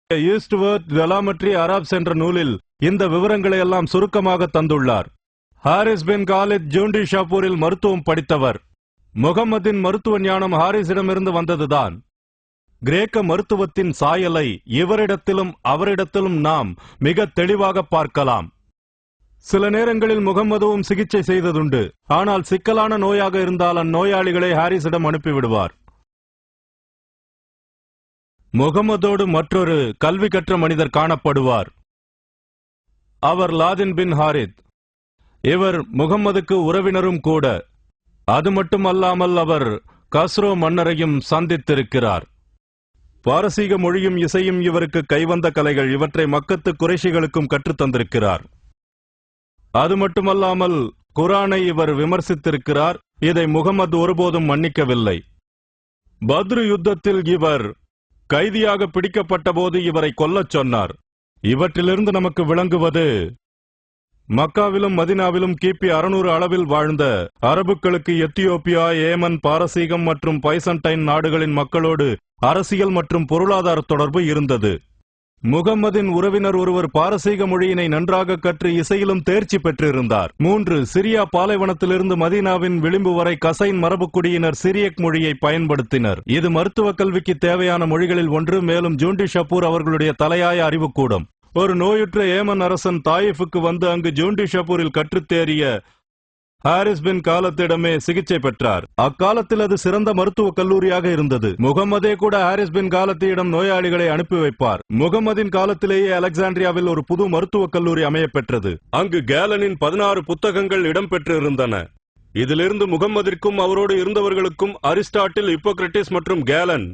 ஈஸ்ட்வர்த் டெலாமெட்ரி Arabs என்ற நூலில் இந்த விவரங்களை எல்லாம் சுருக்கமாக தந்துள்ளார். ஹாரிஸ் பின் காலித் ஜூண்டி ஷாப்பூரில் மருத்துவம் படித்தவர். முகம்மதின் மருத்துவ ஞானம் ஹாரிஸிடமிருந்து வந்ததுதான். கிரேக்க மருத்துவத்தின் சாயலை இவரிடத்திலும் அவரிடத்திலும் நாம் மிக தெளிவாக பார்க்கலாம். சில நேரங்களில் முகம்மதுவும் சிகிச்சை செய்ததுண்டு. ஆனால் சிக்கலான நோயாக இருந்தால் அந்நோயாளிகளை ஹாரிஸிடம் அனுப்பிவிடுவார். முகம்மதோடு மற்றொரு கல்வி கற்ற மனிதர் காணப்படுவார். அவர் லாதின் பின் ஹாரித். இவர் முகம்மதுக்கு உறவினரும் கூட. அது மட்டுமல்லாமல் அவர் கஸ்ரோ மன்னரையும் சந்தித்திருக்கிறார். பாரசீக மொழியும் இசையும் இவருக்கு கைவந்த கலைகள். இவற்றை மக்கத்து குறைஷிகளுக்கும் கற்றுத்தந்திருக்கிறார். அது மட்டுமல்லாமல் குரானை இவர் விமர்சித்திருக்கிறார். இதை முகம்மது ஒருபோதும் மன்னிக்கவில்லை. பத்ரு யுத்தத்தில் இவர் கைதியாக பிடிக்கப்பட்ட போது இவரை கொல்லச் சொன்னார். இவற்றிலிருந்து நமக்கு விளங்குவது, மக்காவிலும் மதினாவிலும் கிபி 600 அளவில் வாழ்ந்த அரபுக்களுக்கு எத்தியோப்பியா, ஏமன், பாரசீகம் மற்றும் பைசன்டைன் நாடுகளின் மக்களோடு அரசியல் மற்றும் பொருளாதார தொடர்பு இருந்தது. முகம்மதின் உறவினர் ஒருவர் பாரசீக மொழியினை நன்றாக கற்று இசையிலும் தேர்ச்சி பெற்றிருந்தார். 3 சிரியா பாலைவனத்திலிருந்து மதீனாவின் விளிம்பு வரை கசைன் மரபுக்குடியினர் சிரியக் மொழியை பயன்படுத்தினர். இது மருத்துவ கல்விக்கு தேவையான மொழிகளில் ஒன்று. மேலும் ஜூண்டி ஷப்பூர் அவர்களுடைய தலையாய அறிவுக்கூடம். ஒரு நோயுற்ற ஏமன் அரசன் தாயிஃபுக்கு வந்து அங்கு ஜூண்டி ஷப்பூரில் கற்றுத்தேறிய ஹாரிஸ் பின் காலத்திடமே சிகிச்சை பெற்றார். அக்காலத்தில் அது சிறந்த மருத்துவ கல்லூரியாக இருந்தது. முகம்மதே கூட ஹாரிஸ் பின் காலத்தியிடம் நோயாளிகளை அனுப்பி வைப்பார். முகம்மதின் காலத்திலேயே அலெக்சாண்ட்ரியாவில் ஒரு புது மருத்துவக் கல்லூரி அமைய பெற்றது. அங்கு கேலனின் 16 புத்தகங்கள் இடம்பெற்றிருந்தன. இதிலிருந்து முகம்மதிற்கும் அவரோடு இருந்தவர்களுக்கும் அரிஸ்டாட்டில், ஹிப்போக்ரட்டிஸ் மற்றும் கேலன்.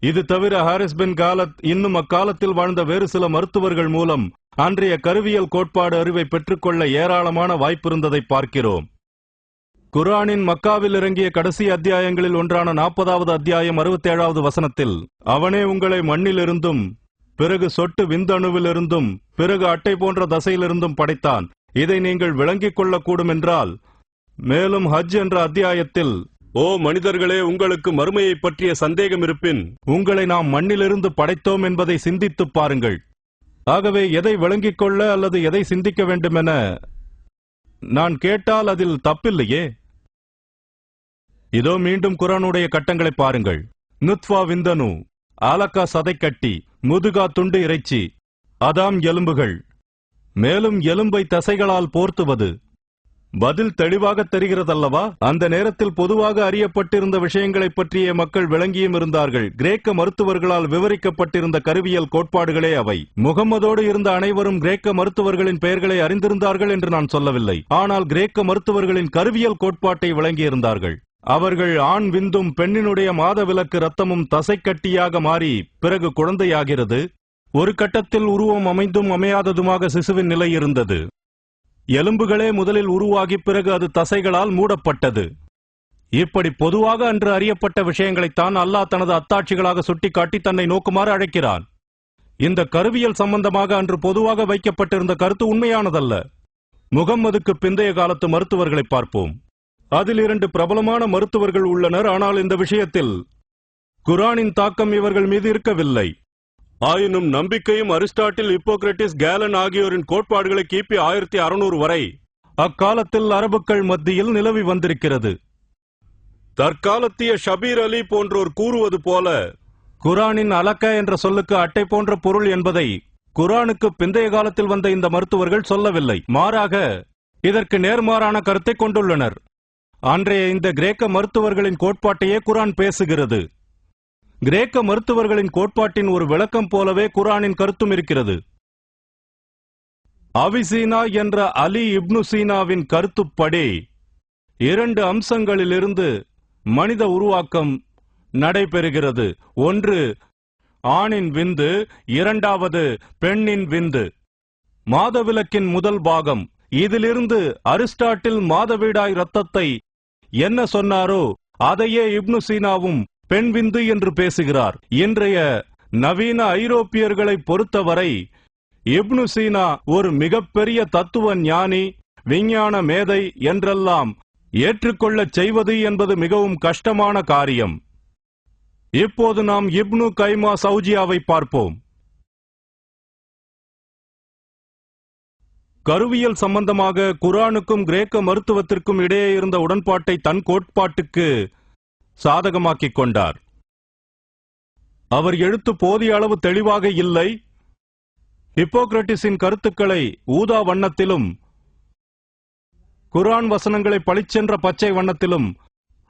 இது தவிர ஹாரிஸ் பின் காலத் இன்னும் அக்காலத்தில் வாழ்ந்த வேறு சில மருத்துவர்கள் மூலம் அன்றைய கருவியல் கோட்பாடு அறிவை பெற்றுக்கொள்ள ஏராளமான வாய்ப்பிருந்ததை பார்க்கிறோம். குர்ஆனின் மக்காவில் இறங்கிய கடைசி அத்தியாயங்களில் ஒன்றான 40வது அத்தியாயம் 67வது வசனத்தில், அவனே உங்களை மண்ணிலிருந்தும் பிறகு சொட்டு விந்தணுவிலிருந்தும் பிறகு அட்டை போன்ற தசையிலிருந்தும் படைத்தான். இதை நீங்கள் விளங்கிக் கொள்ளக்கூடும் என்றால். மேலும் ஹஜ் என்ற அத்தியாயத்தில், ஓ மனிதர்களே, உங்களுக்கு மறுமையை பற்றிய சந்தேகம் இருப்பின் உங்களை நாம் மண்ணிலிருந்து படைத்தோம் என்பதை சிந்தித்துப் பாருங்கள். ஆகவே எதை விளங்கிக் கொள்ள அல்லது எதை சிந்திக்க வேண்டுமென நான் கேட்டால் அதில் தப்பில்லையே. இதோ மீண்டும் குர்ஆனுடைய கட்டங்களை பாருங்கள். நுத்வா விந்தனு, ஆலக்கா சதைக்கட்டி, முதுகா துண்டு இறைச்சி, அதாம் எலும்புகள், மேலும் எலும்பை தசைகளால் போர்த்துவது. பதில் தெளிவாக தெரிகிறதல்லவா? அந்த நேரத்தில் பொதுவாக அறியப்பட்டிருந்த விஷயங்களைப் பற்றிய மக்கள் விளங்கியும் இருந்தார்கள். கிரேக்க மருத்துவர்களால் விவரிக்கப்பட்டிருந்த கருவியல் கோட்பாடுகளே அவை. முகம்மதோடு இருந்த அனைவரும் கிரேக்க மருத்துவர்களின் பெயர்களை அறிந்திருந்தார்கள் என்று நான் சொல்லவில்லை. ஆனால் கிரேக்க மருத்துவர்களின் கருவியல் கோட்பாட்டை விளங்கியிருந்தார்கள். அவர்கள் ஆண் விந்தும் பெண்ணினுடைய மாதவிலக்கு இரத்தமும் தசைக்கட்டியாக மாறி பிறகு குழந்தையாகிறது. ஒரு கட்டத்தில் உருவம் அமைந்தும் அமையாததுமாக சிசுவின் நிலை இருந்தது. எலும்புகளே முதலில் உருவாகி பிறகு அது தசைகளால் மூடப்பட்டது. இப்படி பொதுவாக அன்று அறியப்பட்ட விஷயங்களைத்தான் அல்லாஹ் தனது அத்தாட்சிகளாக சுட்டிக்காட்டி தன்னை நோக்குமாறு அழைக்கிறான். இந்த கருவியல் சம்பந்தமாக அன்று பொதுவாக வைக்கப்பட்டிருந்த கருத்து உண்மையானதல்ல. முகம்மதுக்கு பிந்தைய காலத்து மருத்துவர்களை பார்ப்போம். அதில் 2 பிரபலமான மருத்துவர்கள் உள்ளனர். ஆனால் இந்த விஷயத்தில் குர்ஆனின் தாக்கம் இவர்கள் மீது இருக்கவில்லை. ஆயினும் நம்பிக்கையும் அரிஸ்டாட்டில், ஹிப்போக்ரட்டிஸ், கேலன் ஆகியோரின் கோட்பாடுகளை கிபி 1600 வரை அக்காலத்தில் அரபுக்கள் மத்தியில் நிலவி வந்திருக்கிறது. தற்காலத்திய ஷபீர் அலி போன்றோர் கூறுவது போல, குர்ஆனின் அலக்க என்ற சொல்லுக்கு அட்டை போன்ற பொருள் என்பதை குர்ஆனுக்கு பிந்தைய காலத்தில் வந்த இந்த மருத்துவர்கள் சொல்லவில்லை. மாறாக இதற்கு நேர்மாறான கருத்தை கொண்டுள்ளனர். அன்றைய இந்த கிரேக்க மருத்துவர்களின் கோட்பாட்டையே குர்ஆன் பேசுகிறது. கிரேக்க மருத்துவர்களின் கோட்பாட்டின் ஒரு விளக்கம் போலவே குர்ஆனின் கருத்தும் இருக்கிறது. அவிசீனா என்ற அலி இப்னு சீனாவின் கருத்துப்படி 2 அம்சங்களிலிருந்து மனித உருவாக்கம் நடைபெறுகிறது. ஒன்று ஆணின் விந்து, இரண்டாவது பெண்ணின் விந்து. மாதவிலக்கின் முதல் பாகம். இதிலிருந்து அரிஸ்டாட்டில் மாதவிடாய் இரத்தத்தை என்ன சொன்னாரோ அதையே இப்னு சீனாவும் பெண் விந்து என்று பேசுகிறார். இன்றைய நவீன ஐரோப்பியர்களை பொறுத்தவரை இப்னு சீனா ஒரு மிகப்பெரிய தத்துவ ஞானி, விஞ்ஞான மேதை என்றெல்லாம் ஏற்றுக்கொள்ளச் செய்வது என்பது மிகவும் கஷ்டமான காரியம். இப்போது நாம் இப்னு கைமா சௌஜியாவை பார்ப்போம். கருவியல் சம்பந்தமாக குர்ஆனுக்கும் கிரேக்க மருத்துவத்திற்கும் இடையே இருந்த உடன்பாட்டை தன் கோட்பாட்டுக்கு சாதகமாக்கிக் கொண்டார். அவர் எழுத்து போதிய அளவு தெளிவாக இல்லை. ஹிப்போக்ரட்டிஸின் கருத்துக்களை ஊதா வண்ணத்திலும், குர்ஆன் வசனங்களை பளிச்சென்ற பச்சை வண்ணத்திலும்,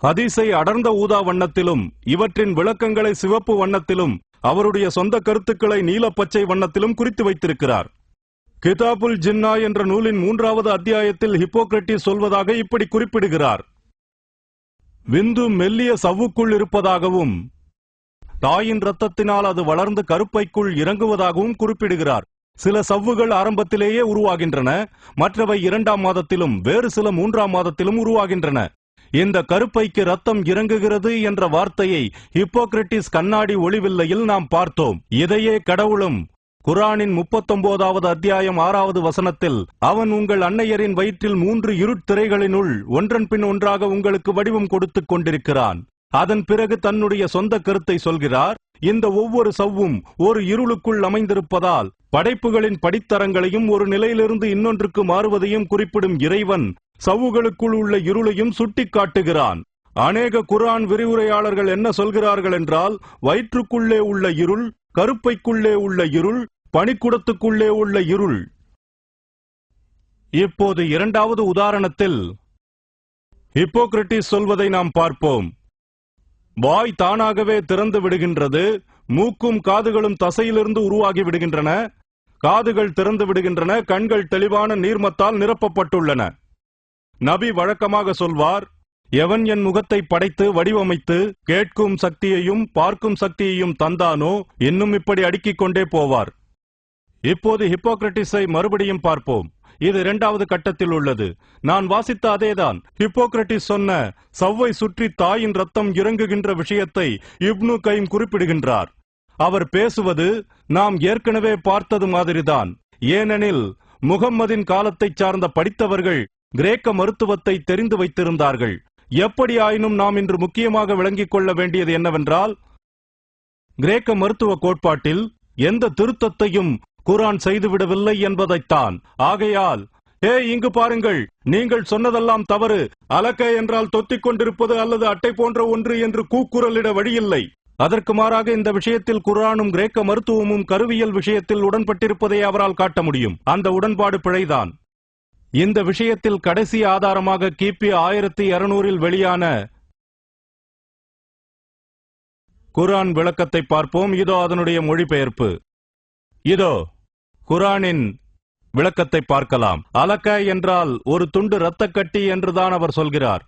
ஹதீஸை அடர்ந்த ஊதா வண்ணத்திலும், இவற்றின் விளக்கங்களை சிவப்பு வண்ணத்திலும், அவருடைய சொந்த கருத்துக்களை நீல பச்சை வண்ணத்திலும் குறித்து வைத்திருக்கிறார். கிதாபுல் ஜின்னா என்ற நூலின் 3வது அத்தியாயத்தில் ஹிப்போக்ரட்டிஸ் சொல்வதாக இப்படி குறிப்பிடுகிறார். விந்து மெல்லிய சவ்வுக்குள் இருப்பதாகவும் தாயின் இரத்தத்தினால் அது வளர்ந்து கருப்பைக்குள் இறங்குவதாகவும் குறிப்பிடுகிறார். சில சவ்வுகள் ஆரம்பத்திலேயே உருவாகின்றன, மற்றவை 2ஆம் மாதத்திலும் வேறு சில 3ஆம் மாதத்திலும் உருவாகின்றன. இந்த கருப்பைக்கு ரத்தம் இறங்குகிறது என்ற வார்த்தையை ஹிப்போக்ரட்டிஸ் கண்ணாடி ஒளிவில்லையில் நாம் பார்த்தோம். இதையே கடவுளும் குர்ஆனின் 39வது அத்தியாயம் 6வது வசனத்தில், அவன் உங்கள் அன்னையரின் வயிற்றில் 3 இருட்திரைகளினுள் ஒன்றன் பின் ஒன்றாக உங்களுக்கு வடிவம் கொடுத்துக் கொண்டிருக்கிறான். அதன் பிறகு தன்னுடைய சொந்த கருத்தை சொல்கிறார். இந்த ஒவ்வொரு சவ்வும் ஒரு இருளுக்குள் அமைந்திருப்பதால் படைப்புகளின் படித்தரங்களையும் ஒரு நிலையிலிருந்து இன்னொன்றுக்கு மாறுவதையும் குறிப்பிடும் இறைவன் சவ்வுகளுக்குள் உள்ள இருளையும் சுட்டிக் காட்டுகிறான். அநேக குர்ஆன் விரிவுரையாளர்கள் என்ன சொல்கிறார்கள் என்றால், வயிற்றுக்குள்ளே உள்ள இருள், கருப்பைக்குள்ளே உள்ள இருள், பனிக்குடத்துக்குள்ளே உள்ள இருள். இப்போது 2வது உதாரணத்தில் ஹிப்போக்ரட்டிஸ் சொல்வதை நாம் பார்ப்போம். வாய் தானாகவே திறந்து விடுகின்றது, மூக்கும் காதுகளும் தசையிலிருந்து உருவாகி விடுகின்றன, காதுகள் திறந்து விடுகின்றன, கண்கள் தெளிவான நீர்மத்தால் நிரப்பப்பட்டுள்ளன. நபி வழக்கமாக சொல்வார், எவன் என் முகத்தை படைத்து வடிவமைத்து கேட்கும் சக்தியையும் பார்க்கும் சக்தியையும் தந்தானோ இன்னும் இப்படி அடுக்கிக் கொண்டே போவார். இப்போது ஹிப்போக்ரட்டிஸை மறுபடியும் பார்ப்போம். இது 2வது கட்டத்தில் உள்ளது. நான் வாசித்த அதேதான். ஹிப்போக்ரட்டிஸ் சொன்ன சவ்வை சுற்றி தாயின் ரத்தம் இறங்குகின்ற விஷயத்தை இப்னு கைம் குறிப்பிடுகின்றார். அவர் பேசுவது நாம் ஏற்கனவே பார்த்தது மாதிரிதான். ஏனெனில் முகம்மதின் காலத்தைச் சார்ந்த படித்தவர்கள் கிரேக்க மருத்துவத்தை தெரிந்து வைத்திருந்தார்கள். எப்படியாயினும் நாம் இன்று முக்கியமாக விளங்கிக் கொள்ள வேண்டியது என்னவென்றால், கிரேக்க மருத்துவ கோட்பாட்டில் எந்த திருத்தத்தையும் குர்ஆன் செய்துவிடவில்லை என்பதைத்தான். ஆகையால், இங்கு பாருங்கள், நீங்கள் சொன்னதெல்லாம் தவறு, அலக்கை என்றால் தொத்திக் கொண்டிருப்பது அல்லது அட்டை போன்ற ஒன்று என்று கூக்குரலிட வழியில்லை. அதற்கு மாறாக இந்த விஷயத்தில் குர்ஆனும் கிரேக்க மருத்துவமும் கருவியல் விஷயத்தில் உடன்பட்டிருப்பதை அவரால் காட்ட முடியும். அந்த உடன்பாடு பிழைதான். இந்த விஷயத்தில் கடைசி ஆதாரமாக கிபி 1200 வெளியான குர்ஆன் விளக்கத்தை பார்ப்போம். இதோ அதனுடைய மொழிபெயர்ப்பு. இதோ குர்ஆனின் விளக்கத்தை பார்க்கலாம். அலக்க என்றால் ஒரு துண்டு இரத்தக்கட்டி என்றுதான் அவர் சொல்கிறார்.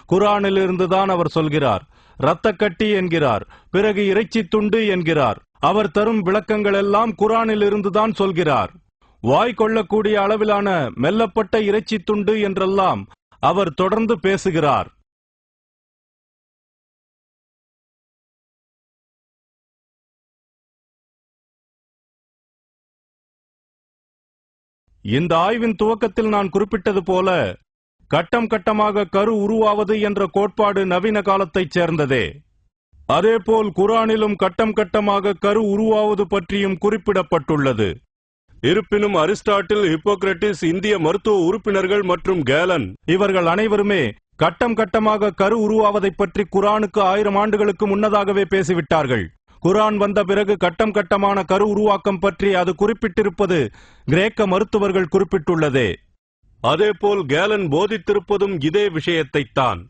குர்ஆனில் இருந்துதான் அவர் சொல்கிறார். இரத்தக்கட்டி என்கிறார், பிறகு இறைச்சி துண்டு என்கிறார். அவர் தரும் விளக்கங்கள் எல்லாம் குர்ஆனில் இருந்துதான் சொல்கிறார். வாய் கொள்ளக்கூடிய அளவிலான மெல்லப்பட்ட இறைச்சி துண்டு என்றெல்லாம் அவர் தொடர்ந்து பேசுகிறார். இந்த ஆய்வின் துவக்கத்தில் நான் குறிப்பிட்டது போல, கட்டம் கட்டமாக கரு உருவாவது என்ற கோட்பாடு நவீன காலத்தைச் சேர்ந்ததே. அதேபோல் குர்ஆனிலும் கட்டம் கட்டமாக கரு உருவாவது பற்றியும் குறிப்பிடப்பட்டுள்ளது. இருப்பினும் அரிஸ்டாட்டில், ஹிப்போக்ரட்டிஸ், இந்திய மருத்துவ உறுப்பினர்கள் மற்றும் கேலன் இவர்கள் அனைவருமே கட்டம் கட்டமாக கரு உருவாவதை பற்றி குர்ஆனுக்கு 1000 ஆண்டுகளுக்கு முன்னதாகவே பேசிவிட்டார்கள். குர்ஆன் வந்த பிறகு கட்டம் கட்டமான கரு உருவாக்கம் பற்றி அது குறிப்பிட்டிருப்பது கிரேக்க மருத்துவர்கள் குறிப்பிட்டுள்ளதே. அதேபோல் கேலன் போதித்திருப்பதும் இதே விஷயத்தைத்தான்.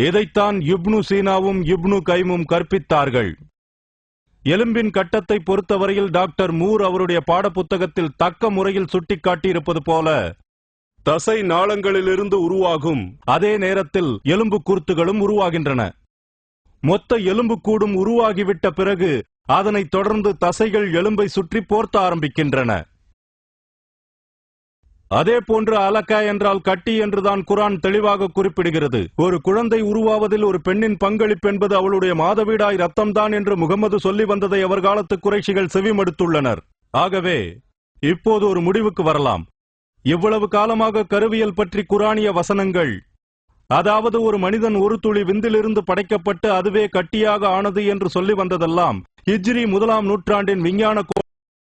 இதைத்தான் இப்னு சீனாவும் இப்னு கைமும் கற்பித்தார்கள். எலும்பின் கட்டத்தை பொறுத்தவரையில் டாக்டர் மூர் அவருடைய பாடப்புத்தகத்தில் தக்க முறையில் சுட்டிக்காட்டியிருப்பது போல, தசை நாளங்களிலிருந்து உருவாகும் அதே நேரத்தில் எலும்பு கூர்த்துகளும் உருவாகின்றன. மொத்த எலும்புக்கூடும் உருவாகிவிட்ட பிறகு அதனைத் தொடர்ந்து தசைகள் எலும்பை சுற்றி போர்த்த ஆரம்பிக்கின்றன. அதே போன்று அலக்க என்றால் கட்டி என்றுதான் குர்ஆன் தெளிவாக குறிப்பிடுகிறது. ஒரு குழந்தை உருவாவதில் ஒரு பெண்ணின் பங்களிப்பு என்பது அவளுடைய மாதவிடாய் ரத்தம்தான் என்று முகம்மது சொல்லி வந்ததை அவர் காலத்து குறைஷிகள் செவிமடுத்துள்ளனர். ஆகவே இப்போது ஒரு முடிவுக்கு வரலாம். இவ்வளவு காலமாக கருவியல் பற்றி குர்ஆனிய வசனங்கள், அதாவது ஒரு மனிதன் ஒரு துளி விந்திலிருந்து படைக்கப்பட்டு அதுவே கட்டியாக ஆனது என்று சொல்லி வந்ததெல்லாம் ஹிஜ்ரி 1ஆம் நூற்றாண்டின் விஞ்ஞான